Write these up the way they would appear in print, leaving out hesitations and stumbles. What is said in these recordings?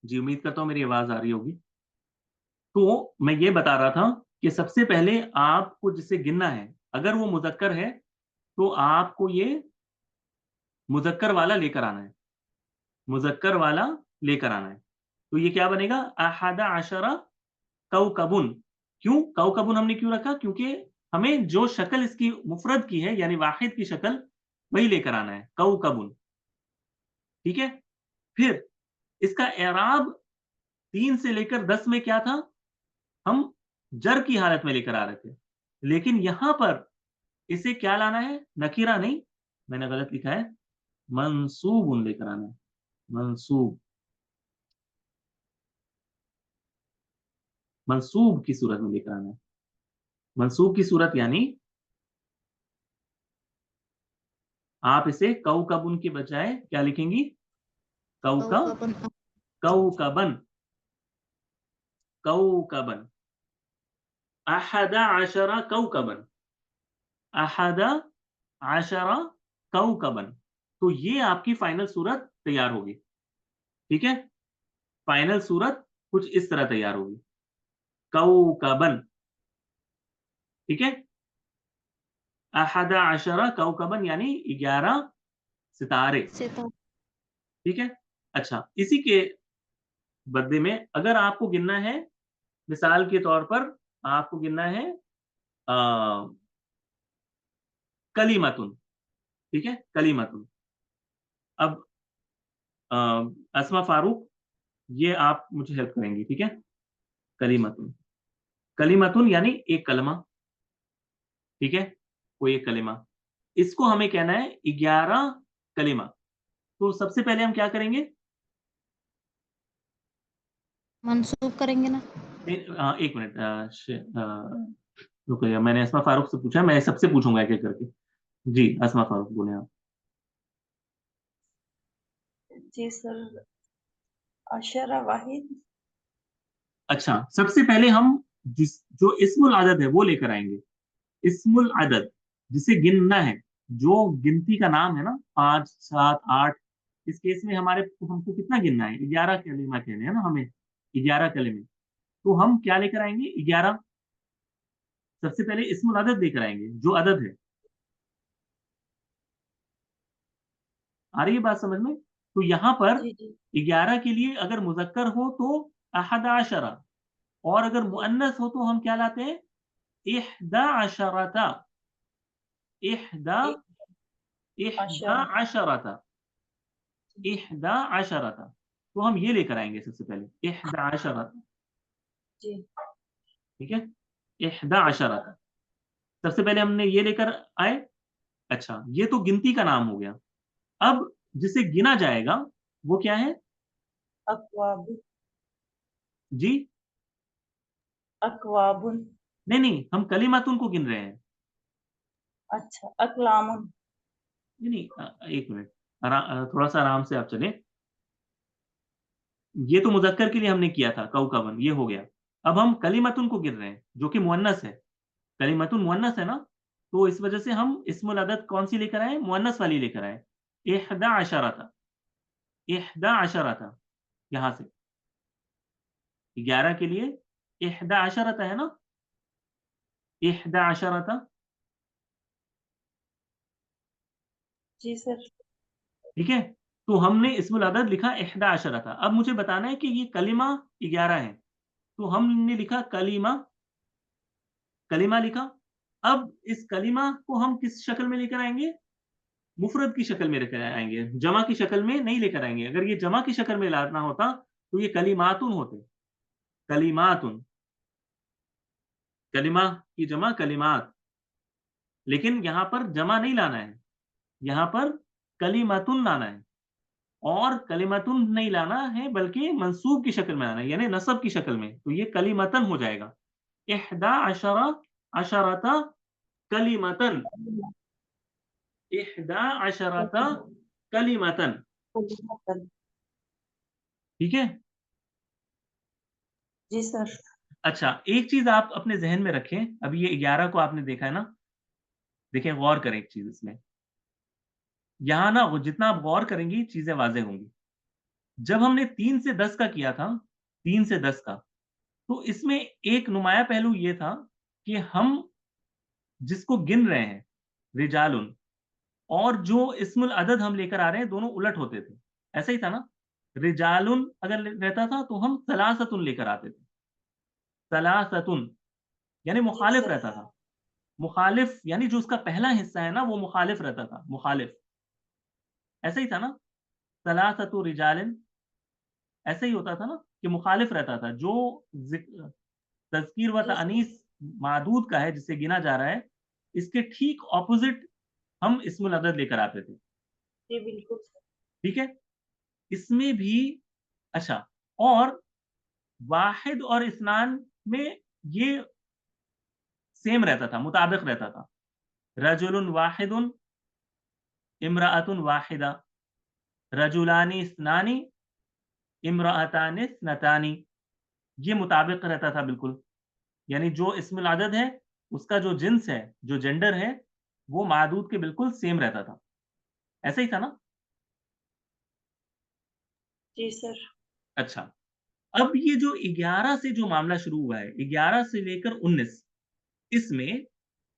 जी, उम्मीद करता हूँ मेरी आवाज आ रही होगी। तो मैं ये बता रहा था कि सबसे पहले आपको जिसे गिनना है, अगर वो मुज़क्कर है तो आपको ये मुज़क्कर वाला लेकर आना है, मुज़क्कर वाला लेकर आना है। तो ये क्या बनेगा? अहद अशरा कौकबुन। क्यों कौकबुन हमने क्यों रखा? क्योंकि हमें जो शक्ल इसकी मुफरद की है यानी वाहिद की शक्ल वही लेकर आना है, कौकबुन। ठीक है? फिर इसका एराब 3 से लेकर 10 में क्या था? हम जर की हालत में लेकर आ रहे थे। लेकिन यहां पर इसे क्या लाना है? नकीरा नहीं, मैंने गलत लिखा है, मंसूबुन लेकर आना है। मंसूब, मंसूब की सूरत में लेकर आना है। मंसूब की सूरत यानी आप इसे कौकबुन के बजाय क्या लिखेंगी? कौका कौकबन। कौकबन, कौकबन। अहद अशरा कौकबन, अहद अशरा कौकबन। तो ये आपकी फाइनल सूरत तैयार होगी। ठीक है? फाइनल सूरत कुछ इस तरह तैयार होगी, कौकबन। ठीक है? अहद अशरा कौकबन यानी 11 सितारे। सितारा। ठीक है? अच्छा, इसी के बदले में अगर आपको गिनना है, मिसाल के तौर पर आपको गिनना है आ, कलीमतुन। ठीक है? कलीमतुन। अब अ, अस्मा फारूक, ये आप मुझे हेल्प करेंगी। ठीक है? कलीमतुन, कलीमतुन यानी एक कलमा। ठीक है? कोई एक कलिमा, इसको हमें कहना है 11 कलिमा। तो सबसे पहले हम क्या करेंगे? मंसूब करेंगे ना। एक मिनट, रुको, मैंने अस्मा फारूक से पूछा, मैं सबसे पूछूंगा एक एक करके। जी, अस्मा फारूक बोले आप। जी सर, अशरा वाहिद। अच्छा, सबसे पहले हम जिस जो इस्मुल आदद है वो लेकर आएंगे। इस्मुल आदद, जिसे गिनना है, जो गिनती का नाम है ना, 5, 7, 8। इस केस में हमारे हमको कितना गिनना है? 11 कलिमा कहने हैं ना हमें, 11 कलिमे। तो हम क्या लेकर आएंगे? 11। सबसे पहले इस्मुल अदद लेकर आएंगे, जो अदद है। आ रही है बात समझ में? तो यहां पर जी जी। 11 के लिए अगर मुजक्कर हो तो अहद अशरा, और अगर मुअन्नस हो तो हम क्या लाते हैं? इहदा अशरता, इहदा, एक इहदा अशरा। अशरता, इहदा अशरता। तो हम ये लेकर आएंगे सबसे पहले, इहदा अशरता। जी। ठीक है? इहदा अशरता, सबसे पहले हमने ये लेकर आए। अच्छा, ये तो गिनती का नाम हो गया। अब जिसे गिना जाएगा वो क्या है? अकवाब। जी, अकवाबुन। नहीं नहीं, हम कलिमातुन को गिन रहे हैं। अच्छा, अकलामुन। नहीं नहीं, एक मिनट, थोड़ा सा आराम से आप चलें। ये तो मुजक्कर के लिए हमने किया था, कौकबन, ये हो गया। अब हम कलिमतुन को गिन रहे हैं, जो कि मुअन्नस है। कलिमतुन मुअन्नस है ना, तो इस वजह से हम इस्मुल अदद कौन सी लेकर आए? मुअन्नस वाली लेकर आए। इहदा अशरता, इहदा अशरता। यहां से 11 के लिए इहदा अशरता है ना, इहदा अशरता। जी सर। ठीक है? तो हमने इस्मुल अदद लिखा इहदा अशरता। अब मुझे बताना है कि ये कलिमा 11 है। तो हमने लिखा कलीमा, कलीमा लिखा। अब इस कलीमा को हम किस शक्ल में लेकर आएंगे? मुफरद की शक्ल में लेकर आएंगे, जमा की शक्ल में नहीं लेकर आएंगे। अगर ये जमा की शक्ल में लाना होता तो ये कलीमातुन होते, कलीमातुन। कलिमा की जमा कलिमात। लेकिन यहां पर जमा नहीं लाना है, यहां पर कलीमातुन लाना है। और कलीमातुन नहीं लाना है, बल्कि मंसूब की शक्ल में लाना है, यानी नसब की शक्ल में। तो ये कलीमतन हो जाएगा, इहदा अशरा अशरता कलीमतन, इहदा अशरता कलीमतन। ठीक है? जी सर। अच्छा, एक चीज आप अपने जहन में रखें, अभी ये 11 को आपने देखा है ना, देखें, गौर करें एक चीज इसमें। यहाँ ना वो जितना आप गौर करेंगी चीज़ें वाज़ेह होंगी। जब हमने 3 से 10 का किया था, 3 से 10 का, तो इसमें एक नुमायाँ पहलू ये था कि हम जिसको गिन रहे हैं, रिजालुन, और जो इस्मुल अदद हम लेकर आ रहे हैं, दोनों उलट होते थे। ऐसा ही था ना? रिजालुन अगर रहता था तो हम सलासतुन लेकर आते थे। सलासतुन यानी जी मुखालिफ सर। रहता था। मुखालिफ यानी जो उसका पहला हिस्सा है ना, वो मुखालिफ रहता था, मुखालिफ। ऐसा ही था ना? सलासतु रिजालिन ऐसा ही होता था ना कि मुखालिफ रहता था। जो तज़कीर व जी सर। तअनीस मादूद का है, जिसे गिना जा रहा है, इसके ठीक ऑपोज़िट हम इस्मुल अदद लेकर आते थे। जी बिल्कुल सर। ठीक है? इसमें भी अच्छा, और वाहिद और इस्नान में ये सेम रहता था, मुताबिक रहता था। रजुलुन वाहिदुन, इम्राअतुन वाहिदा, रजुलानी इस्नानी, इम्राअतानि इस्नतानी, ये मुताबिक रहता था बिल्कुल। यानी जो इस्मुल अदद है, उसका जो जिन्स है, जो जेंडर है, वो मादूद के बिल्कुल सेम रहता था। ऐसा ही था ना? जी सर। अच्छा, अब ये जो 11 से जो मामला शुरू हुआ है, 11 से लेकर 19, इसमें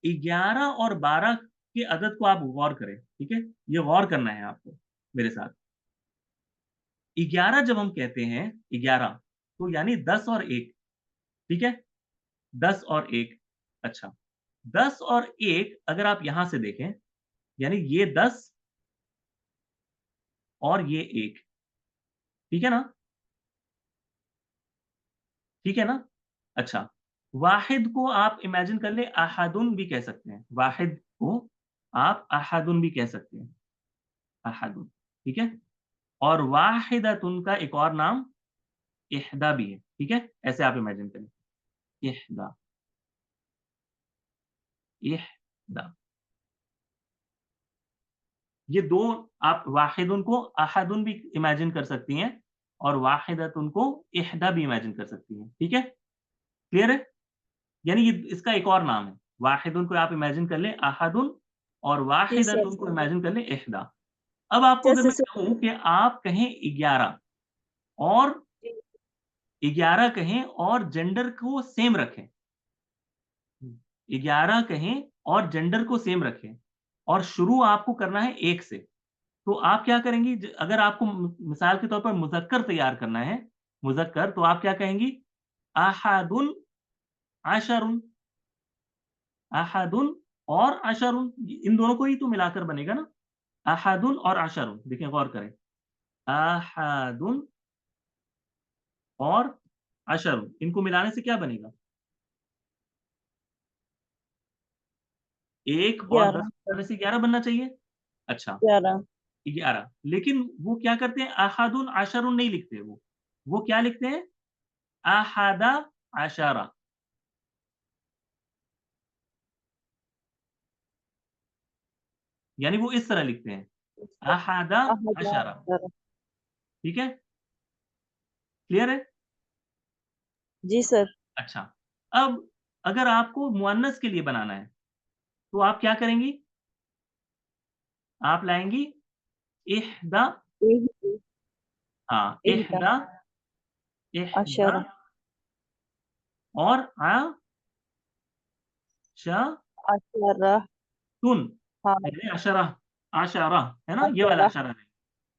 11 और 12 के अदद को आप गौर करें, ठीक है? ये गौर करना है आपको मेरे साथ। 11 जब हम कहते हैं 11, तो यानी 10 और 1, ठीक है? 10 और 1, अच्छा। 10 और 1 अगर आप यहाँ से देखें, यानी ये 10 और ये 1, ठीक है ना? ठीक है ना? अच्छा, वाहिद को आप इमेजिन कर लें, अहादुन भी कह सकते हैं। वाहिद को आप अहादुन भी कह सकते हैं, अहादुन, ठीक है? और वाहिदतुन का एक और नाम इहदा भी है, ठीक है? ऐसे आप इमेजिन करें, इहदा, इहदा। ये 2 आप वाहिदुन को अहादुन भी इमेजिन कर सकती हैं और वाहिदतुन को इहदा भी इमेजिन कर सकती हैं, ठीक है? क्लियर है? यानी ये इसका एक और नाम है। वाहिदुन को आप इमेजिन कर लें अहादुन, और जी सर। वाहिदतुन को इमेजिन कर लें इहदा। अब आपको अगर जैसे मैं सर। कहूँ कि आप कहें 11 और जी 11 कहें और जेंडर को सेम रखें। 11 कहें और जेंडर को सेम रखें, और शुरू आपको करना है 1 से। तो आप क्या करेंगी, अगर आपको मिसाल के तौर पर मुज़क्कर तैयार करना है, मुज़क्कर, तो आप क्या कहेंगी? अहादुन अशरुन, अहादुन और अशरुन, इन दोनों को ही तो मिलाकर बनेगा ना, अहादुन और अशरुन। देखिए गौर करें, अहादुन और अशरुन, इनको मिलाने से क्या बनेगा? 1 और 10 11 मिलाने से 11 बनना चाहिए। अच्छा, 11। 11, लेकिन वो क्या करते हैं, अहादुन अशरुन नहीं लिखते वो। वो क्या लिखते हैं? अहादा अशरा। यानी वो इस तरह लिखते हैं, अहादा अशरा, 11। ठीक है? क्लियर है? जी सर। अच्छा, अब अगर आपको मुअन्नस के लिए बनाना है, तो आप क्या करेंगी? आप लाएँगी इह्दा, इह हाँ, इहदा इह्दा, इह्दा, अशरा और अशतुन, अशरा। हाँ। यानी अशरा, अशरा, है ना? ये वाला अशरा। अशरा नहीं।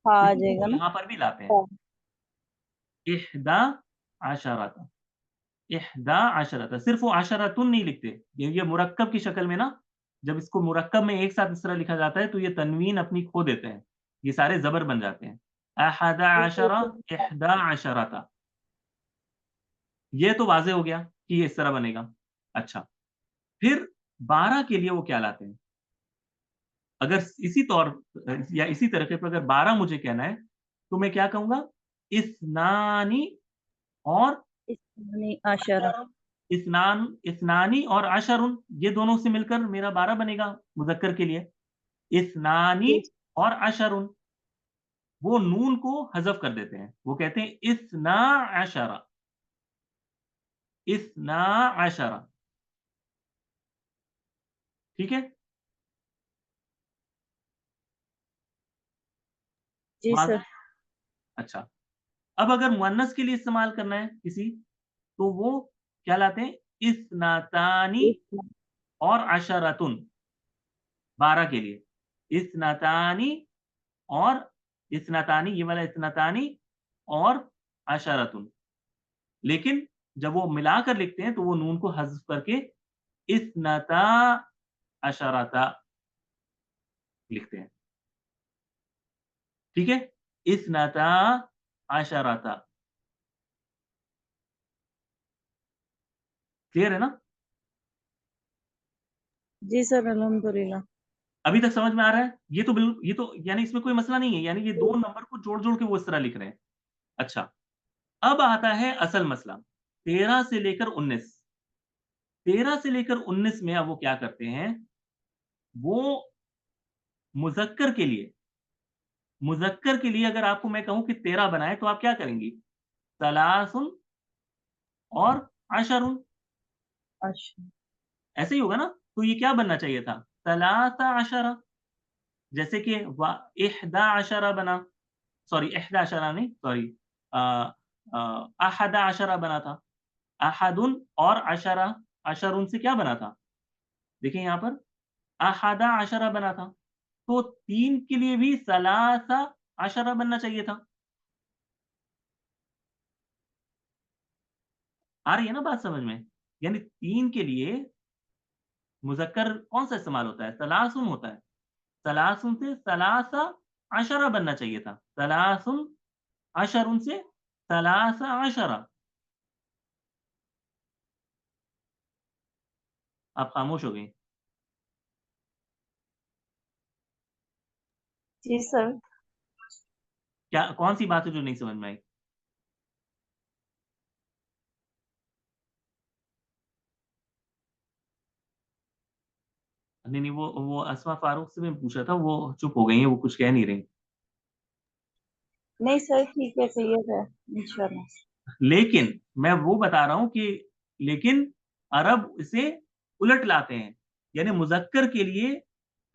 हाँ आ इसी को जाएगा वो ना। यहाँ पर भी लाते हैं। हाँ। इह्दा अशरता, इह्दा अशरता, सिर्फ़ वो अशरतुन नहीं लिखते। ये मुरक्कब की शक्ल में ना, जब इसको मुरक्कब में एक साथ इस तरह लिखा जाता है, तो ये तनवीन अपनी खो देते हैं। ये सारे ज़बर बन जाते हैं। अहदा अशरा, इह्दा अशरता। ये तो वाज़ेह हो गया कि ये इस तरह बनेगा। अच्छा, फिर 12 के लिए वो क्या लाते हैं? अगर इसी या इसी तरीके पर अगर 12 मुझे कहना है, तो मैं क्या कहूँगा? इस्नानी और इस्मानी अशरा। अशरुन, इस्नानी और अशरुन, ये दोनों से मिलकर मेरा 12 बनेगा मुज़क्कर के लिए। इस्नानी जी। और अशरुन, वो नून को हज़फ कर देते हैं। वो कहते हैं इस्ना अशरा, इस्ना अशरा, ठीक है? जी बात सर। अच्छा, अब अगर मुअन्नस के लिए इस्तेमाल करना है किसी, तो वो क्या लाते हैं? इस्नातानी इस- और अशरतुन, 12 के लिए। इस्नातानी और इस्नातानी, ये वाला इस्नातानी और अशरतुन। लेकिन जब वो मिलाकर लिखते हैं तो वो नून को हज़्फ़ करके इस्नता अशरता लिखते हैं। ठीक है? इस्नता अशरता। क्लियर है ना? जी सर, अल्हम्दुलिल्लाह। अभी तक समझ में आ रहा है? ये तो यानी इसमें कोई मसला नहीं है, यानी ये 2 नंबर को जोड़-जोड़ के वो इस तरह लिख रहे हैं। अच्छा, अब आता है असल मसला, 13 से लेकर 19। 13 से लेकर 19 में अब वो क्या करते हैं, वो मुज़क्कर के लिए अगर आपको मैं कहूँ कि 13 बनाएँ तो आप क्या करेंगी? सलासुन और अशरुन, अच्छा। ऐसे ही होगा ना? तो ये क्या बनना चाहिए था? सलासा अशरा, जैसे कि व इहदा अशरा बना, सॉरी इहदा अशरा नहीं, सॉरी अ अहदा अशरा बना था। अहदुन और अशरा, अशरुन से क्या बना था? देखिए यहाँ पर अहदा अशरा बना था। तो 3 के लिए भी सलासा अशरा बनना चाहिए था। आ रही है ना बात समझ में? यानी 3 के लिए मुज़क्कर कौन-सा इस्तेमाल होता है? सलासुन होता है। सलासुन से सलासा अशरा बनना चाहिए था। सलासुन अशरुन से सलासा अशरा। आप खामोश हो गई। जी सर। क्या कौन-सी बात है जो नहीं समझ में आई? नहीं, नहीं, वो अस्मा फारूक से मैं पूछा था, वो चुप हो गई हैं, वो कुछ कह नहीं रही। नहीं सर, ठीक है, क्लियर है इंशाल्लाह। लेकिन मैं वो बता रहा हूँ कि लेकिन अरब इसे उलट लाते हैं। यानी मुज़क्कर के लिए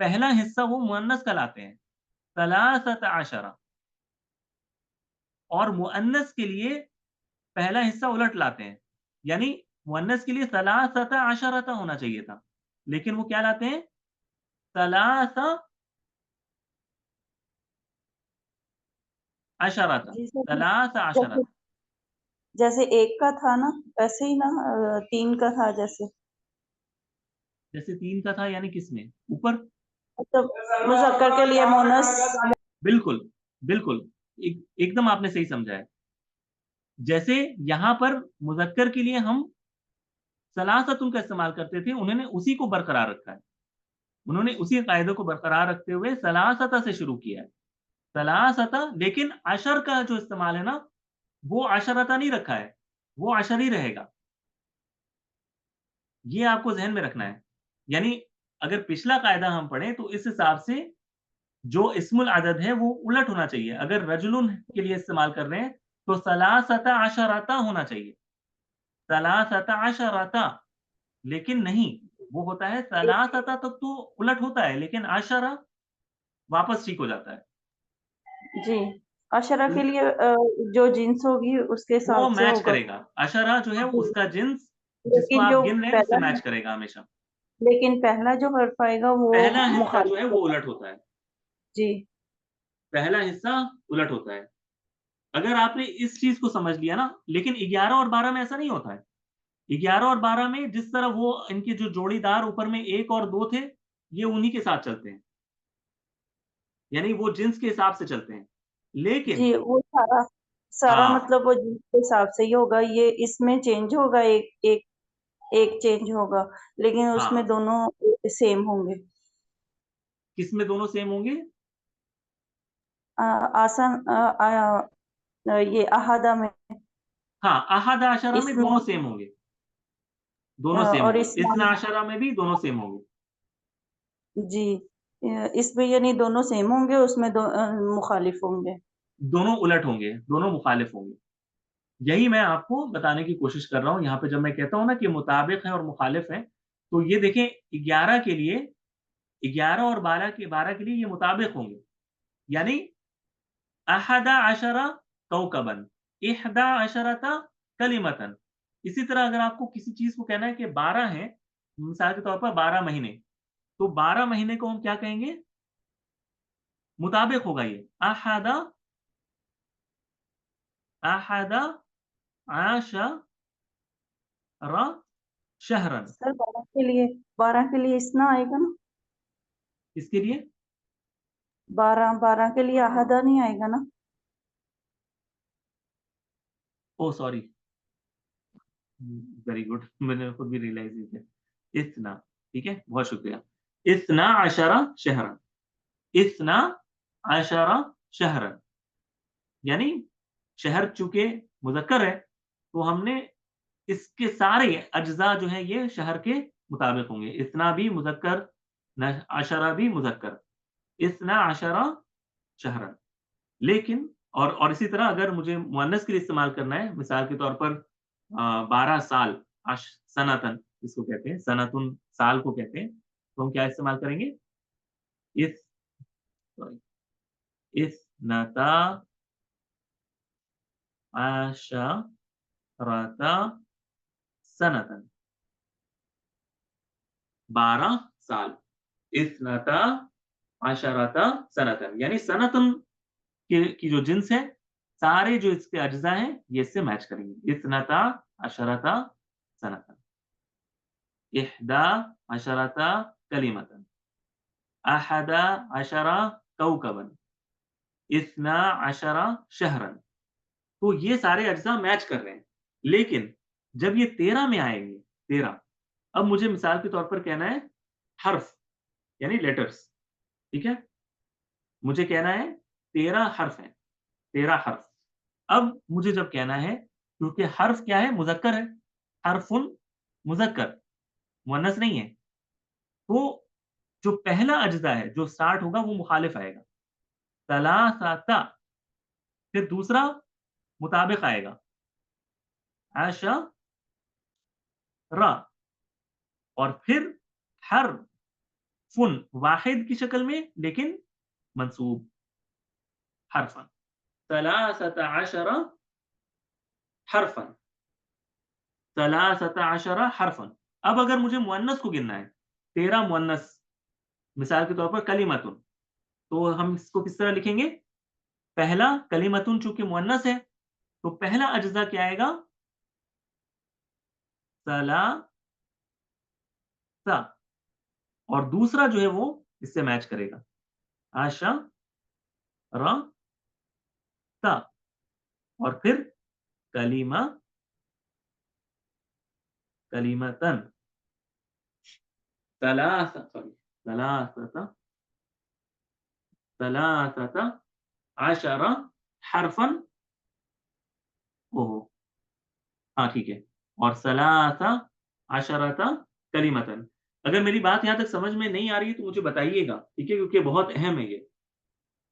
पहला हिस्सा वो मुअन्नस का लाते हैं, सलासत अशरा, और मुअन्नस के लिए पहला हिस्सा उलट लाते हैं। यानी मुअन्नस के लिए सलासत अशरता होना चाहिए था। लेकिन वो क्या लाते हैं? सलासा अशरता, जी सर। सलासा जैसे अशरता। जैसे एक का था ना, वैसे ही ना, 3 का था जैसे। जैसे 3 का था यानी किसमें? ऊपर? मतलब मुज़क्कर के लिए मोनस। बिल्कुल, बिल्कुल। एकदम आपने सही समझा है। जैसे यहाँ पर मुज़क्कर के लिए हम सलासतुन का इस्तेमाल करते थे, उन्होंने उसी को बरकरार रखा है। उन्होंने उसी कायदे को बरकरार रखते हुए सलासता से शुरू किया है। सलासता, लेकिन अशर का जो इस्तेमाल है ना, वो अशरता नहीं रखा है, वो अशर ही रहेगा। ये आपको ज़हन में रखना है। यानी अगर पिछला कायदा हम पढ़ें तो इस हिसाब से जो इस्मुल अदद है वो उलट होना चाहिए। अगर रजुलुन के लिए इस्तेमाल कर रहे हैं तो सलासता अशरता होना चाहिए। सलासता अशरता, लेकिन नहीं, वो होता है सलासता तक तो उलट होता है, लेकिन अशरा वापस ठीक हो जाता है। जी। अशरा तो के लिए जो जिन्स होगी उसके वो हिसाब से मैच होगा। करेगा। अशरा जो है जी। उसका जिन्स जिसको लेकिन आप जो गिन रहे हैं उससे पहला मैच करेगा हमेशा। लेकिन पहला जो हर्फ आएगा वो पहला हिस्सा जो है मुखालिफ वो होगा। उलट होता है। जी। पहला हिस्सा उलट होता है। अगर आपने इस चीज़ को समझ लिया ना, लेकिन 11 और 12 में ऐसा नहीं होता है। 11 और 12 में जिस तरह वो इनके जो जोड़ीदार ऊपर में 1 और 2 थे, ये उन्हीं के साथ चलते हैं। यानी वो जिन्स के हिसाब से चलते हैं। लेकिन जी, वो सारा सारा हाँ, मतलब वो जिन्स के हिसाब से ही होगा। ये इसमें चेंज होगा, एक एक एक चेंज होगा, लेकिन उसमें हाँ, दोनों सेम होंगे। किसमें दोनों सेम होंगे? आसान ये अहादा में। हाँ, अहद अशरा में इसमें दोनों सेम होंगे, दोनों सेम और होंगे। इसमें। इस्ना अशरा में भी दोनों सेम होंगे। जी। इसमें यानी दोनों सेम होंगे, उसमें मुखालिफ होंगे। दोनों उलट होंगे, दोनों मुखालिफ होंगे। यही मैं आपको बताने की कोशिश कर रहा हूँ यहाँ पे जब मैं कहता हूँ ना कि मुताबिक है और मुखालिफ है, तो ये देखें 11 के लिए 11 और 12 के लिए ये मुताबिक होंगे। यानी अहदा अशरा कौकबन, इहदा अशरता कलिमतन। इसी तरह अगर आपको किसी चीज को कहना है कि 12 हैं, मिसाल के तौर पर 12 महीने, तो 12 महीने को हम क्या कहेंगे? मुताबिक होगा ये, अहदा अहदा आशरा शहरन। सर 12 के लिए इतना आएगा ना? इसके लिए 12 के लिए अहदा नहीं आएगा ना? ओ सॉरी, वेरी गुड, मैंने खुद भी रियलाइज नहीं किया। इतना, ठीक है, बहुत शुक्रिया। इतना अशरा शहरन, इतना अशरा शहरन, यानी शहर चूंकि मुजक्कर है, तो हमने इसके सारे अज्जा जो है ये शहर के मुताबिक होंगे। इतना भी मुजक्कर, न अशरा भी मुजक्कर, इतना अशरा शहरन। लेकिन और इसी तरह अगर मुझे मुअन्नस के लिए इस्तेमाल करना है, मिसाल के तौर पर 12 साल, सनतन इसको कहते हैं, सनतुन साल को कहते हैं, तो हम क्या इस्तेमाल करेंगे? इस सॉरी, इस्नता अशरता सनतन, 12 साल, इस्नता अशरता सनतन, यानी सनतन की जो जिन्स है, सारे जो इसके अज्जा हैं, ये इससे मैच करेंगे। इस्नता अशरता सनतन, इहदा अशरता कलिमतन, अहदा अशरा कौकबन, इस्ना अशरा शहरन। तो ये सारे अज्जा मैच कर रहे हैं। लेकिन जब ये 13 में आएंगे, 13, अब मुझे मिसाल के तौर पर कहना है हर्फ, यानी लेटर्स, ठीक है? मुझे कहना है 13 हर्फ हैं, 13 हर्फ। अब मुझे जब कहना है, क्योंकि हर्फ क्या है? मुज़क्कर है, हर्फुन मुज़क्कर, मुअन्नस नहीं है। तो जो पहला अज्जा है, जो स्टार्ट होगा वो मुखालिफ आएगा, सलासाता, फिर दूसरा मुताबिक आएगा, अशरा, और फिर हर्फुन वाहिद की शक्ल में लेकिन मंसूब, हरफन, सलासता अशरा हरफन, सलासता अशरा हरफन। अब अगर मुझे मुअन्नस को गिनना है, 13 मुअन्नस, मिसाल के तौर पर कलिमतुन, तो हम इसको किस तरह लिखेंगे? पहला कलिमतुन चूँकि मुअन्नस है, तो पहला अज्जा क्या आएगा? सलासा, और दूसरा जो है वो इससे मैच करेगा, अशरा, और फिर कलिमा, कलिमतन, सलासता, सलासता अशरा हरफन, ओहो! हाँ, ठीक है, और सलासा अशरता कलिमतन। अगर मेरी बात यहाँ तक समझ में नहीं आ रही है तो मुझे बताइएगा, ठीक है? क्योंकि बहुत अहम है ये।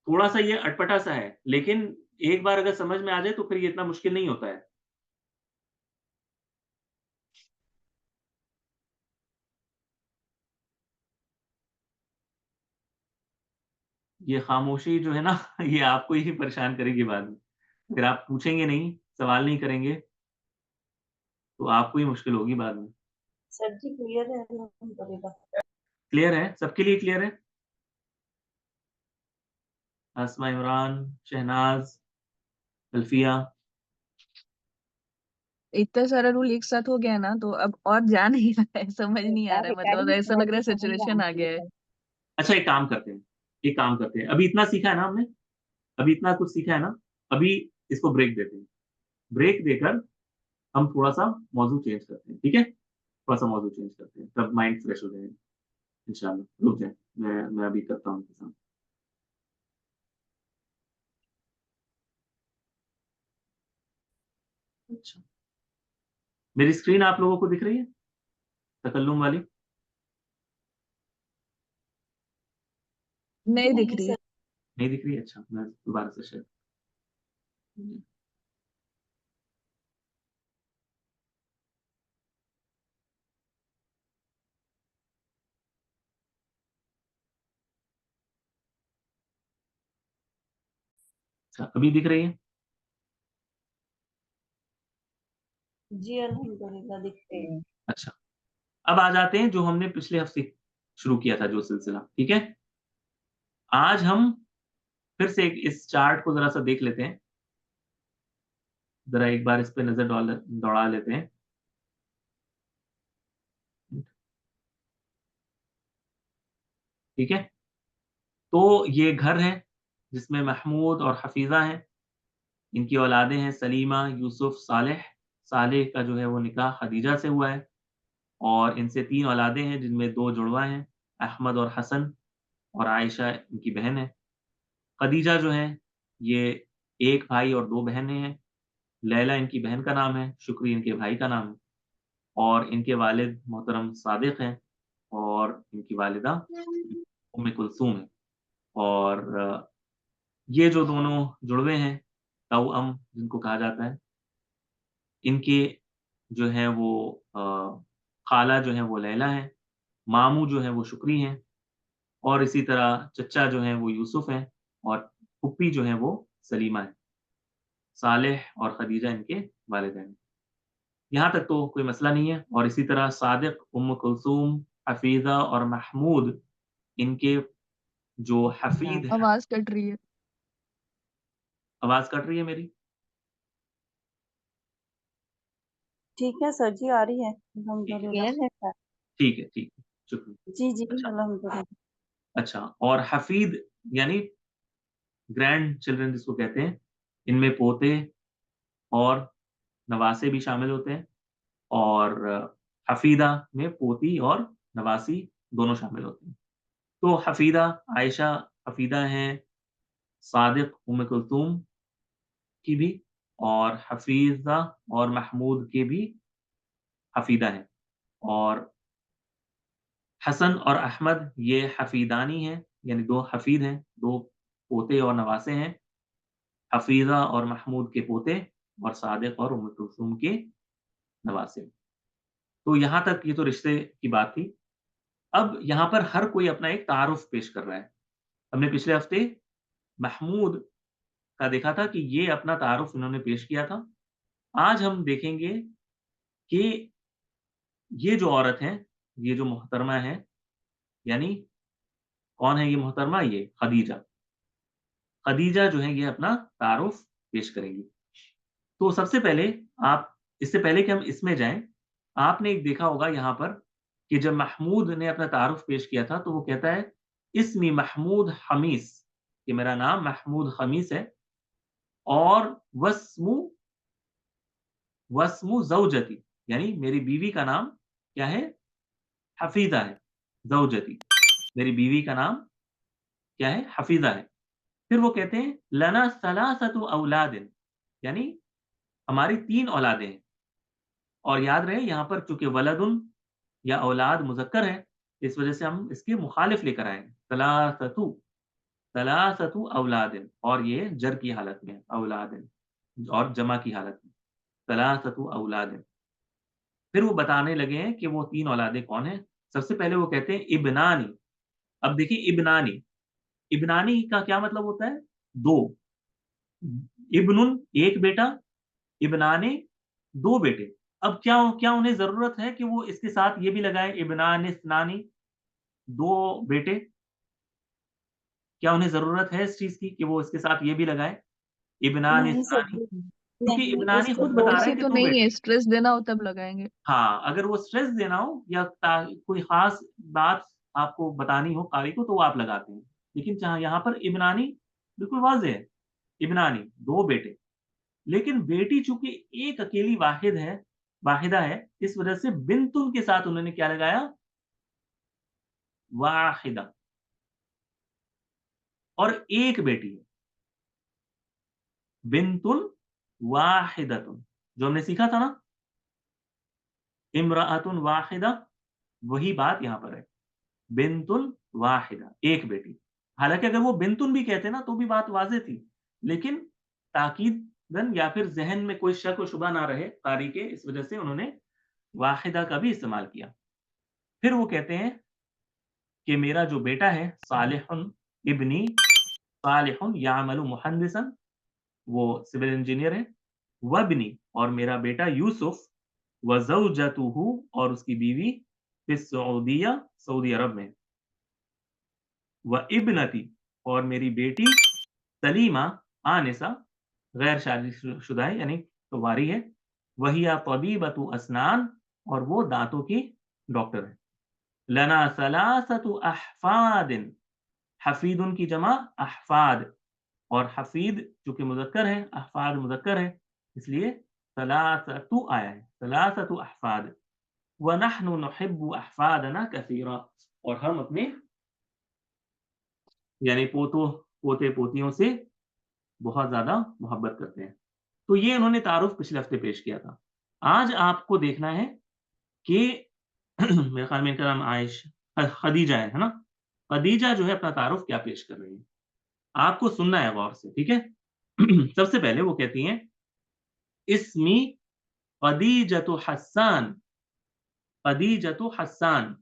थोड़ा-सा ये अटपटा-सा है, लेकिन एक बार अगर समझ में आ जाए तो फिर ये इतना मुश्किल नहीं होता है। ये खामोशी जो है ना ये आपको ही परेशान करेगी बाद में। अगर आप पूछेंगे नहीं, सवाल नहीं करेंगे, तो आपको ही मुश्किल होगी बाद में। सर जी क्लियर है अल्हम्दुलिल्लाह। क्लियर है? सबके लिए क्लियर है? आसमा, इमरान, शहनाज़, अल्फिया? इतना सारा रूल एक साथ हो गया ना, तो अब और जा नहीं रहा है, समझ नहीं आ क्या रहा है, बेटा मतलब जी ऐसा समझ लग रहा में है समझ में सिचुएशन आ आती गया है। है। अच्छा, एक काम करते हैं। अभी इतना सीखा है ना हमने? अभी इतना कुछ सीखा है ना? अभी इसको ब्रेक देते हैं। ब्रेक देकर हम थोड़ा-सा मौज़ू चेंज करते हैं, ठीक है? थोड़ा-सा मौज़ू चेंज करते हैं, तब माइंड फ्रेश हो जाएगा इंशाअल्लाह। रुक जाएँ, मैं अभी करता हूँ इंतज़ाम। अच्छा, मेरी स्क्रीन आप लोगों को दिख रही है? तकल्लुम वाली? नहीं दिख नहीं रही है। सर। नहीं दिख रही है? अच्छा, मैं दोबारा से शेयर अच्छा, अभी दिख रही है? जी अल्हम्दुलिल्लाह दिखते हैं। अच्छा, अब आ जाते हैं जो हमने पिछले हफ्ते शुरू किया था जो सिलसिला, ठीक है? आज हम फिर से इस चार्ट को ज़रा-सा देख लेते हैं। ज़रा एक बार इस पे नज़र दौड़ा लेते हैं। ठीक है? तो ये घर है, जिसमें महमूद और हफ़ीज़ा हैं। इनकी औलादें हैं सलीमा, यूसुफ, सालेह। सालेह का जो है वो निकाह खदीजा से हुआ है और इनसे 3 औलादें हैं जिनमें 2 जुड़वा हैं, अहमद और हसन और आयशा इनकी बहन है। खदीजा जो हैं, ये 1 भाई और 2 बहनें हैं। लैला इनकी बहन का नाम है, शुक्री इनके भाई का नाम है और इनके वालिद मोहतरम सादिक हैं और इनकी वालिदा उम्मे कुलसूम है। और ये जो दोनों जुड़वे हैं, तौअम जिनको कहा जाता है, इनके जो है वो खाला जो है वो लैला है, मामू जो है वो शुक्री हैं और इसी तरह चच्चा जो हैं वो यूसुफ हैं और फुप्पी जो हैं वो सलीमा हैं। सालेह और खदीजा इनके वालिदैन हैं। यहाँ तक तो कोई मसला नहीं है और इसी तरह सादिक, उम्म कुलसूम, हफीज़ा और महमूद इनके जो हफीद हैं। आवाज कट रही है। आवाज़ कट रही है मेरी? ठीक है सर जी, आ रही है ठीक है, अल्हम्दुलिल्लाह। क्लियर है। ठीक है, ठीक है, शुक्रिया। जी जी अच्छा, अल्हम्दुलिल्लाह। अच्छा और हफीद यानी ग्रैंड चिल्ड्रन जिसको कहते हैं, इनमें पोते और नवासे भी शामिल होते हैं और हफीदा में पोती और नवासी दोनों शामिल होते हैं। तो हफीदा आयशा हफीदा हैं सादिक उम्म कुलथूम की भी और हफीज़ा और महमूद के भी हफीदा हैं और हसन और अहमद ये हफीदानी हैं, यानी 2 हफीद हैं, 2 पोते और नवासे हैं। हफीज़ा और महमूद के पोते और सादिक और उम्म कुलथूम के नवासे। तो यहाँ तक ये तो रिश्ते की बात थी। अब यहाँ पर हर कोई अपना एक तारुफ़ पेश कर रहा है। हमने पिछले हफ्ते महमूद का देखा था कि ये अपना तारुफ़ इन्होंने पेश किया था। आज हम देखेंगे कि ये जो औरत हैं, ये जो मोहतरमा हैं, यानी कौन है ये मोहतरमा? ये खदीजा। खदीजा जो है ये अपना तारुफ़ पेश करेंगी। तो सबसे पहले आप इससे पहले कि हम इसमें जाएँ, आपने एक देखा होगा यहाँ पर कि जब महमूद ने अपना तारुफ़ पेश किया था, तो वो कहता है, "इस्मी महमूद खमीस" कि मेरा नाम महमूद खमीस है और वस्मु वस्मु ज़ौजती यानी मेरी बीवी का नाम क्या है? हफ़ीज़ा है, ज़ौजती मेरी बीवी का नाम क्या है? हफ़ीज़ा है। फिर वो कहते हैं, "लना सलासतु औलादिन" यानी हमारी 3 औलादें हैं और याद रहे यहाँ पर चूँकि वलदुन या औलाद मुज़क्कर है, इस वजह से हम इसके मुखालिफ लेकर आए हैं। सलासतु औलादिन और ये जर की हालत में है, औलादिन और जमा की हालत में, सलासतु औलादिन। फिर वो बताने लगे हैं कि वो 3 औलादें कौन हैं। सबसे पहले वो कहते हैं इब्नानी। अब देखिए इब्नानी, इब्नानी का क्या मतलब होता है? 2 इब्नुन 1 बेटा, इब्नाने 2 बेटे। अब क्या क्या उन्हें ज़रूरत है कि वो इसके साथ ये भी लगाएँ इब्नान इस्नानी 2 बेटे? क्या उन्हें ज़रूरत है इस चीज़ की कि वो इसके साथ ये भी लगाएँ? इब्नान नहीं सर इस्नानी जी, क्योंकि नहीं इब्नानी उसको खुद बता रहा है ज़रूरी कि तो 2 नहीं बेटे। है, स्ट्रेस देना हो तब लगाएंगे। हाँ, अगर वो स्ट्रेस देना हो या कोई ख़ास बात आपको बतानी हो क़ारी को तो वो आप लगाते हैं। लेकिन जहाँ यहाँ पर इब्नानी बिल्कुल वाज़ेह है, इब्नानी 2 बेटे। लेकिन बेटी चूँकि एक अकेली वाहिदा है, इस वजह से बिन्तुन के साथ उन्होंने क्या लगाया? वाहिदा और 1 बेटी है। बिन्तुन वाहिदतुन जो हमने सीखा था ना, इम्रअतुन वाहिदा वही बात यहाँ पर है। बिन्तुन वाहिदा, 1 बेटी। हालाँकि अगर वो बिन्तुन भी कहते ना तो भी बात वाज़ेह थी। लेकिन ताकीदन या फिर ज़हन में कोई शक व शुबा ना रहे क़ारी के इस वजह से उन्होंने वाहिदा का भी इस्तेमाल किया। फिर वो कहते हैं कि मेरा जो बेटा है सालिहुन इब्नी सालिहुन यामलु मुहन्दिसन वो सिविल इंजीनियर है। वब्नी, और मेरा बेटा यूसुफ। व ज़ौजतुहु, और उसकी बीवी, फिस सऊदिया, सऊदी अरब में। व इब्नती, और मेरी बेटी सलीमा, आनिसा, गैर शादीशुदा है, यानी कुँवारी है। वहिया तबीबतु अस्नान, और वो दाँतों की डॉक्टर है। लना सलासतु अहफ़ादिन, हफ़ीदुन की जमा अहफ़ाद, और हफ़ीद चूँकि मुज़क्कर है, अहफ़ाद मुज़क्कर है, इसलिए सलासतु आया है, सलासतु अहफ़ाद। व नहनु नुहिब्बु अहफ़ादना कसीरा, और हम अपने यानी पोते-पोतियों से बहुत ज़्यादा मोहब्बत करते हैं। तो ये इन्होंने तारुफ़ पिछले हफ़्ते पेश किया था। आज आपको देखना है कि मेरे ख़्याल में इनका नाम खदीजा है ना? खदीजा जो है अपना तारुफ़ क्या पेश कर रही है। आपको सुनना है गौर से, ठीक है? सबसे पहले वो कहती हैं, इस्मी खदीजतु हस्सान, खदीजतु हस्सान,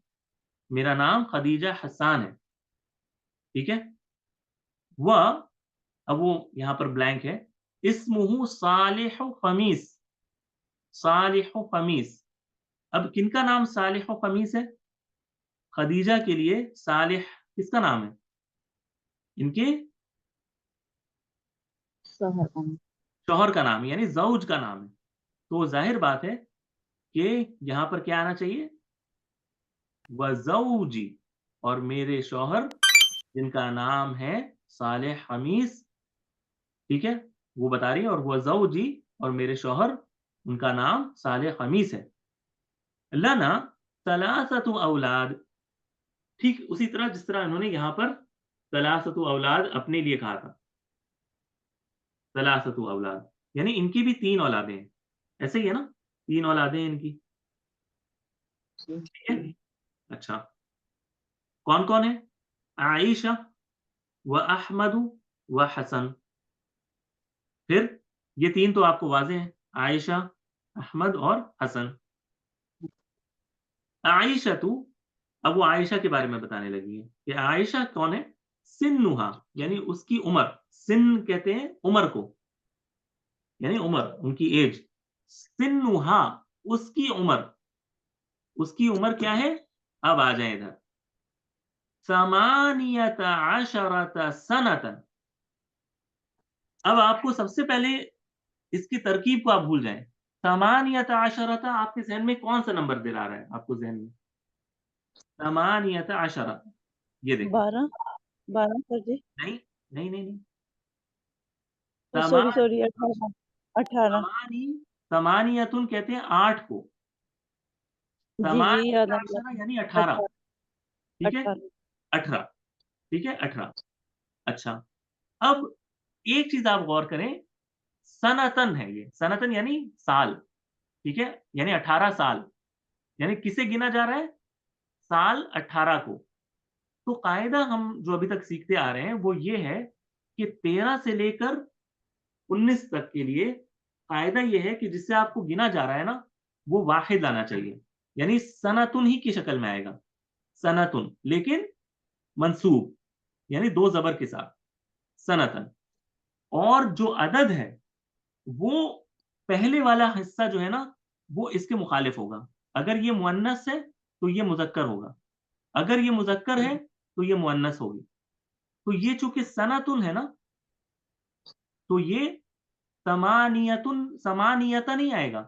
मेरा नाम खदीजा हस्सान है, ठीक है? व अब वो यहाँ पर ब्लैंक है, इस्मुहु सालिहु ख़मीस, सालिहु ख़मीस। अब किनका नाम सालिहु ख़मीस है? खदीजा के लिए सालिह किसका नाम है? इनके शौहर का नाम है, यानी ज़ौज का नाम है। तो ज़ाहिर बात है कि यहाँ पर क्या आना चाहिए? व ज़ौजी, और मेरे शौहर जिनका नाम है सालेह ख़मीस, ठीक है? वो बता रही है, और व ज़ौजी, और मेरे शौहर उनका नाम सालेह ख़मीस है। लना सलासतु औलाद, ठीक उसी तरह जिस तरह इन्होंने यहाँ पर सलासतु औलाद अपने लिए कहा था। सलासतु औलाद, यानी इनकी भी 3 औलादें हैं। ऐसे ही है ना? 3 औलादें हैं इनकी, ठीक है? अच्छा, कौन-कौन है? आइशा व अहमदु व हसन। फिर ये 3 तो आपको वाज़ेह हैं, आइशा, अहमद और हसन। आइशतु, अब वो आइशा के बारे में बताने लगी है कि आइशा कौन है? सिन्नुहा, यानी उसकी उम्र, सिन्न कहते हैं उम्र को, यानी उम्र, उनकी एज। सिन्नुहा, उसकी उम्र क्या है? अब आ जाएँ इधर। समानियत अशरत सनतन। अब आपको सबसे पहले इसकी तरकीब को आप भूल जाएँ। समानियत अशरत आपके ज़हन में कौन-सा नंबर दिला रहा है आपको ज़हन में? समानियत अशरत, ये देखें। 12 12 सर जी। नहीं, नहीं, नहीं, नहीं। सॉरी समा सॉरी 18 18 समानी समानियतुन कहते हैं 8 को। जी जी याद समानियत आ अशरा गया। यानी 18, 18 ठीक है? 18 18, ठीक है? 18। अच्छा, अब एक चीज़ आप गौर करें, सनतन है ये, सनतन यानी साल, ठीक है? यानी 18 साल, यानी किसे गिना जा रहा है? साल 18 को। तो कायदा हम जो अभी तक सीखते आ रहे हैं वो ये है कि 13 से लेकर 19 तक के लिए कायदा ये है कि जिससे आपको गिना जा रहा है ना, वो वाहिद आना चाहिए। यानी सनतुन ही की शक्ल में आएगा, सनतुन, लेकिन मंसूब, यानी 2 ज़बर के साथ, सनतन। और जो अदद है, वो पहले वाला हिस्सा जो है ना, वो इसके मुखालिफ होगा। अगर ये मुअन्नस है, तो ये मुज़क्कर होगा। अगर ये मुज़क्कर है, तो ये मुअन्नस होगी। तो ये चूँकि सनतुन है ना, तो ये समानियता नहीं आएगा,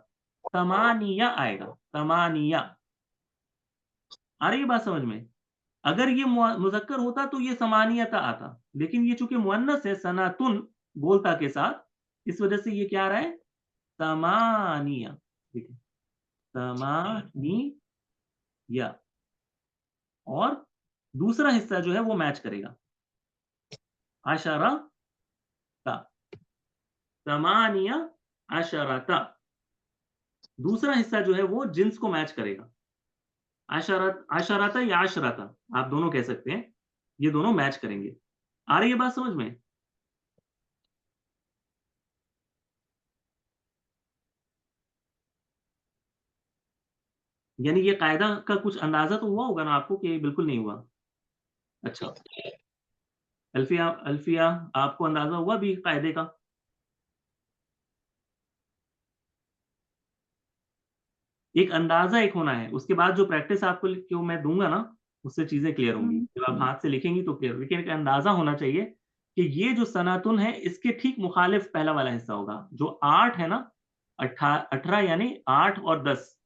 समानिया आएगा, समानिया। आ रही है बात समझ में? अगर ये मुज़क्कर होता तो ये समानियता आता, लेकिन ये चूँकि मुअन्नस है सनातुन गोलता के साथ, इस वजह से ये क्या आ रहा है? समानिया, देखिए, समानिया। और दूसरा हिस्सा जो है वो मैच करेगा, अशरा ता, समानिया अशरता। दूसरा हिस्सा जो है वो जिन्स को मैच करेगा। अशरता या अशरता, आप दोनों कह सकते हैं। ये दोनों मैच करेंगे। आ रही है बात समझ में? यानी ये कायदा का कुछ अंदाज़ा तो हुआ होगा ना आपको कि बिल्कुल नहीं हुआ? अच्छा, अल्फिया अल्फिया, आपको अंदाज़ा हुआ अभी कायदे का? एक अंदाजा एक होना है, उसके बाद जो प्रैक्टिस आपको क्यों मैं दूंगा ना, उससे चीजें क्लियर होंगी। जब आप हाथ से लिखेंगी तो क्लियर, लेकिन एक अंदाजा होना चाहिए कि ये जो सनातुन है इसके ठीक मुखालिफ पहला वाला हिस्सा होगा। जो 8 है ना, 18 यानी 8 और 10,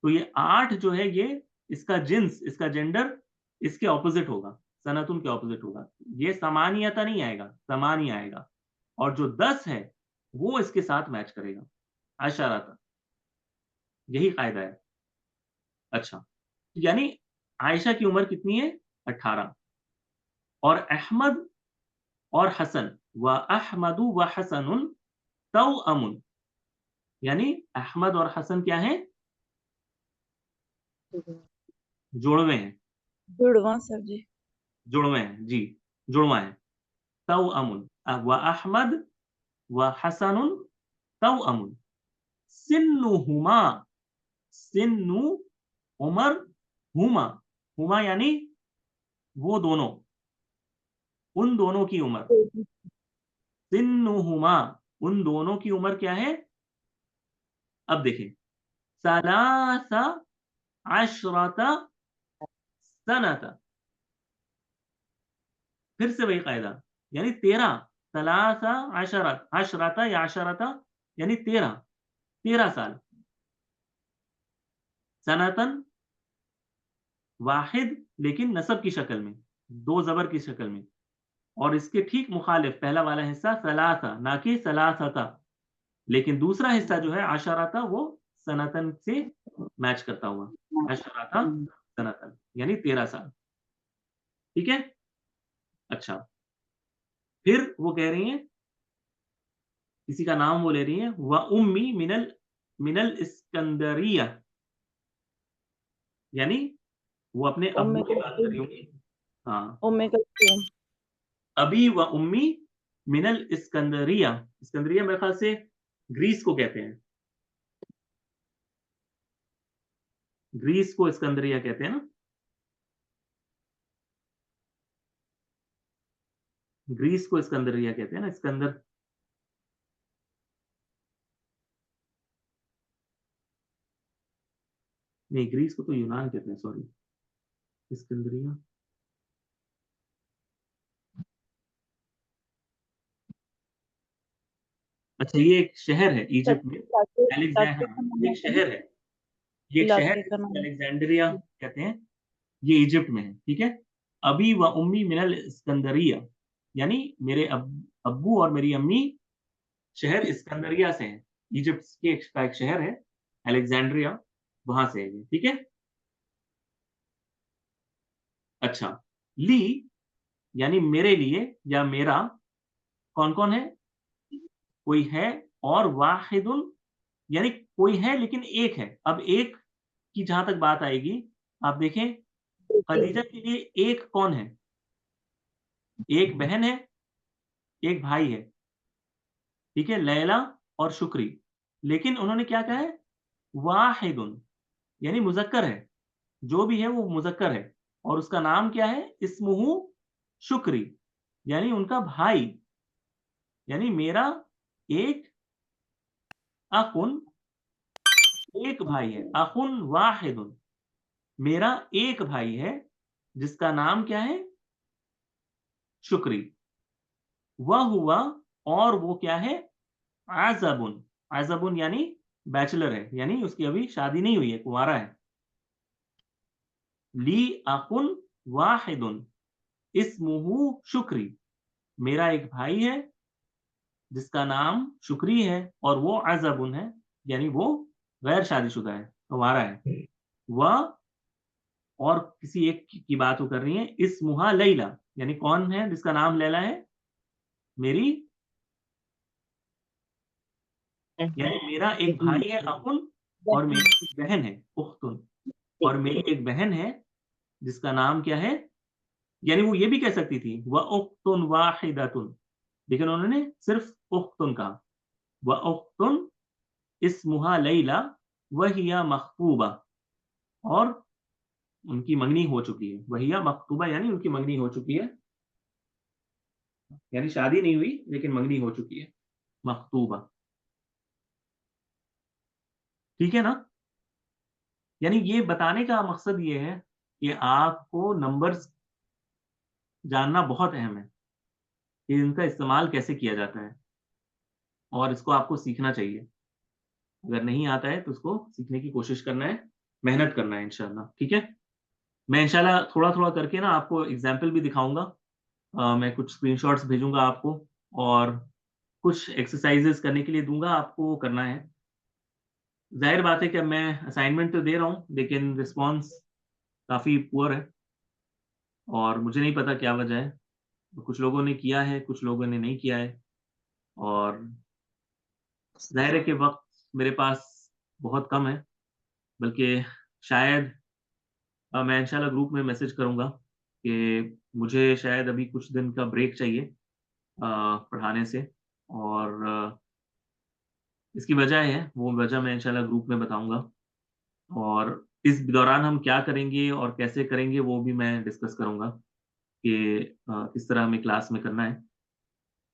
तो ये 8 जो है ये इसका जिन्स, इसका जेंडर इसके ऑपोजिट होगा, सनातुन के ऑपोजिट होगा। ये समानीयता नहीं आएगा, समान ही आएगा। और जो 10 है वो इसके साथ मैच करेगा, अशाराता। यही कायदा है। अच्छा, यानी आयशा की उम्र कितनी है? 18। और अहमद और हसन, व अहमदु व हसनुन तौअमुन, यानी अहमद और हसन क्या है? जुड़वे हैं। जुड़वा सर जी। जुड़वे हैं जी, जुड़वा है। तौअमुन व अहमद व हसनुन तौअमुन। सिन्नुहुमा, सिन्नु उमर, हुमा, हुमा यानी वो दोनों, उन दोनों की उम्र। सिन्नुहुमा, उन दोनों की उम्र क्या है? अब देखें, सलासा अशरता सनता, फिर से वही कायदा, यानी 13। सलासा अशरत, अशरता या अशरता यानी 13, 13 साल। सनातन वाहिद, लेकिन नसब की शक्ल में, 2 जबर की शक्ल में। और इसके ठीक मुखालिफ पहला वाला हिस्सा सलासा, ना कि सलासता। लेकिन दूसरा हिस्सा जो है आशराता, वो सनातन से मैच करता हुआ, आशराता सनातन, यानी 13 साल। ठीक है। अच्छा, फिर वो कह रही हैं, किसी का नाम वो ले रही हैं, व उम्मी मिनल मिनल इस्कंदरिया, यानी वो अपने अब्बू उम्मे की बात कर रही कल्सूम, होंगी। हाँ, उम्मे कल्सूम। अबी व उम्मी मिनल इस्कंदरिया। इस्कंदरिया मेरे ख्याल से ग्रीस को कहते हैं, ग्रीस को इस्कंदरिया कहते हैं ना। ग्रीस को इस्कंदरिया कहते हैं ना, इस्कंदर। नहीं, ग्रीस को तो यूनान कहते हैं, सॉरी। इस्कंदरिया, अच्छा ये एक शहर है इजिप्ट में, इलाके का हाँ, नाम ये है एक सर जी? शहर है, ये एक शहर इलाके है का जिसको नाम। अलेक्जेंड्रिया कहते हैं। ये इजिप्ट में है, ठीक है। अबी व उम्मी मिनल इस्कंदरिया, यानी मेरे अब्बू और मेरी अम्मी शहर इस्कंदरिया से हैं। इजिप्ट के का एक शहर है अलेक्जेंड्रिया, वहां से है ये, ठीक है। अच्छा, ली यानी मेरे लिए या मेरा, कौन कौन है? कोई है, और वाहिदुन यानी कोई है लेकिन एक है। अब एक की जहां तक बात आएगी, आप देखें, खदीजा के लिए एक कौन है? एक बहन है, एक भाई है, ठीक है, लैला और शुक्री। लेकिन उन्होंने क्या कहा है? वाहिदुन, यानी मुजक्कर है, जो भी है वो मुजक्कर है। और उसका नाम क्या है? इस्मुहु शुक्री, यानी उनका भाई, यानी मेरा एक अखुन, एक भाई है। अखुन वाहिदुन, मेरा एक भाई है जिसका नाम क्या है? शुक्री। वह हुआ, और वो क्या है? आज़बुन, आज़बुन यानी बैचलर है, यानी उसकी अभी शादी नहीं हुई है, कुंवारा है। ली अखुन वाहिदुन इस्मुहु शुक्री, मेरा एक भाई है जिसका नाम शुक्री है, और वो अज़बुन है, यानी वो गैर शादीशुदा है, कुंवारा है। वह, और किसी एक की बात वो कर रही है, इस्मुहा लैला, यानी कौन है जिसका नाम लैला है? मेरी, यानी मेरा एक भाई है अखुन, और मेरी एक बहन है उख्तुन, और मेरी एक बहन है जिसका नाम क्या है? यानी वो ये भी कह सकती थी व उख्तुन वाहिदतुन, लेकिन उन्होंने सिर्फ उख्तुन कहा। व उख्तुन इस्मुहा लैला वहिया मखतूबा, और उनकी मंगनी हो चुकी है। वहिया मखतूबा यानी उनकी मंगनी हो चुकी है, यानी शादी नहीं हुई लेकिन मंगनी हो चुकी है, मखतूबा। ठीक है ना। यानी ये बताने का मकसद ये है कि आपको नंबर्स जानना बहुत अहम है कि इनका इस्तेमाल कैसे किया जाता है और इसको आपको सीखना चाहिए। अगर नहीं आता है तो उसको सीखने की कोशिश करना है, मेहनत करना है इंशाल्लाह, ठीक है? मैं इंशाल्लाह थोड़ा-थोड़ा करके ना आपको एग्ज़ाम्पल भी दिखाऊँगा। मैं कुछ स्क्रीनशॉट्स भेजूँगा आपको और कुछ एक्सरसाइज़ेज़ करने के लिए दूँगा, आपको वो करना है। ज़ाहिर बात है कि अब मैं असाइनमेंट तो दे रहा हूँ, लेकिन रिस्पॉन्स काफ़ी पुअर है और मुझे नहीं पता क्या वजह है। कुछ लोगों ने किया है, कुछ लोगों ने नहीं किया है और ज़ाहिर है कि वक़्त मेरे पास बहुत कम है, बल्कि शायद मैं इंशाल्लाह ग्रुप में मैसेज करूँगा कि मुझे शायद अभी कुछ दिन का ब्रेक चाहिए पढ़ाने से और इसकी वजह है, वो वजह मैं इंशाल्लाह ग्रुप में बताऊँगा और इस दौरान हम क्या करेंगे और कैसे करेंगे वो भी मैं डिस्कस करूँगा कि किस तरह हमें क्लास में करना है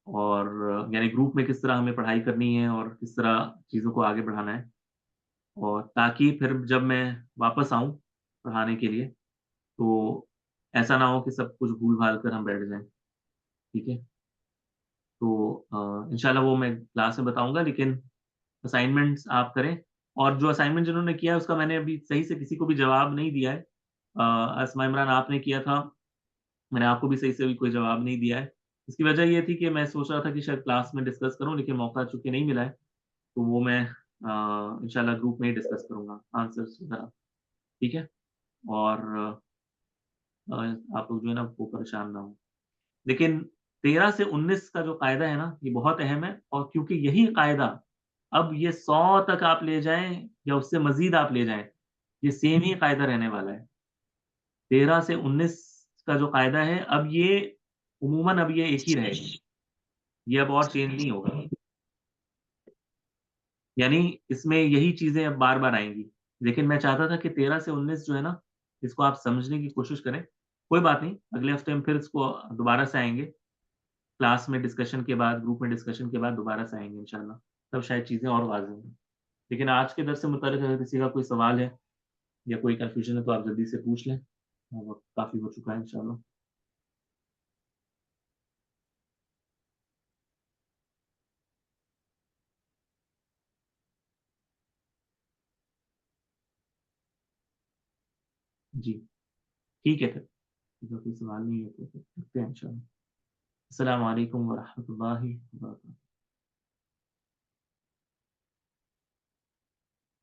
और यानी ग्रुप में किस तरह हमें पढ़ाई करनी है और किस तरह चीज़ों को आगे बढ़ाना है और ताकि फिर जब मैं वापस आऊँ पढ़ाने के लिए, तो ऐसा ना हो कि सब कुछ भूल-भाल कर हम बैठ जाएँ, ठीक है? तो इंशाल्लाह वो मैं क्लास में बताऊँगा लेकिन असाइनमेंट्स आप करें और जो असाइनमेंट जिन्होंने किया है उसका मैंने अभी सही से किसी को भी जवाब नहीं दिया है। अस्मा इमरान आपने किया था, मैंने आपको भी सही से अभी कोई जवाब नहीं दिया है। इसकी वजह ये थी कि मैं सोच रहा था कि शायद क्लास में डिस्कस करूँ लेकिन मौका चूँकि नहीं मिला है, तो वो मैं इंशाल्लाह ग्रुप में ही डिस्कस करूँगा आंसर्स वगैरह, ठीक है? और आप लोग जो है ना वो परेशान ना हों। लेकिन 13 से 19 का जो कायदा है ना, ये बहुत अहम है और क्योंकि यही कायदा अब ये 100 तक आप ले जाएँ या उससे मज़ीद आप ले जाएँ, ये सेम ही कायदा रहने वाला है। 13 से 19 का जो कायदा है, अब ये उमूमन अब ये एक ही रहेगा। ये अब और चेंज नहीं होगा। यानी इसमें यही चीज़ें अब बार-बार आएँगी। लेकिन मैं चाहता था कि 13 से 19 जो है ना, इसको आप समझने की कोशिश करें। कोई बात नहीं, अगले हफ्ते हम फिर इसको दोबारा से आएँगे। क्लास में डिस्कशन के बाद, ग्रुप में डिस्कशन के बाद दोबारा से आएँगे इंशाल्लाह, तब शायद चीज़ें और वाज़ेह होंगी। लेकिन आज के दर्स से मुताल्लिक़ अगर किसी का कोई सवाल है या कोई कन्फ्यूज़न है तो आप जल्दी से पूछ लें। वक़्त काफ़ी हो चुका है इंशाल्लाह। जी, ठीक है फिर। अगर कोई सवाल नहीं है तो फिर रखते हैं इंशाल्लाह। अस्सलामु अलैकुम व रहमतुल्लाहि व बरकातहू।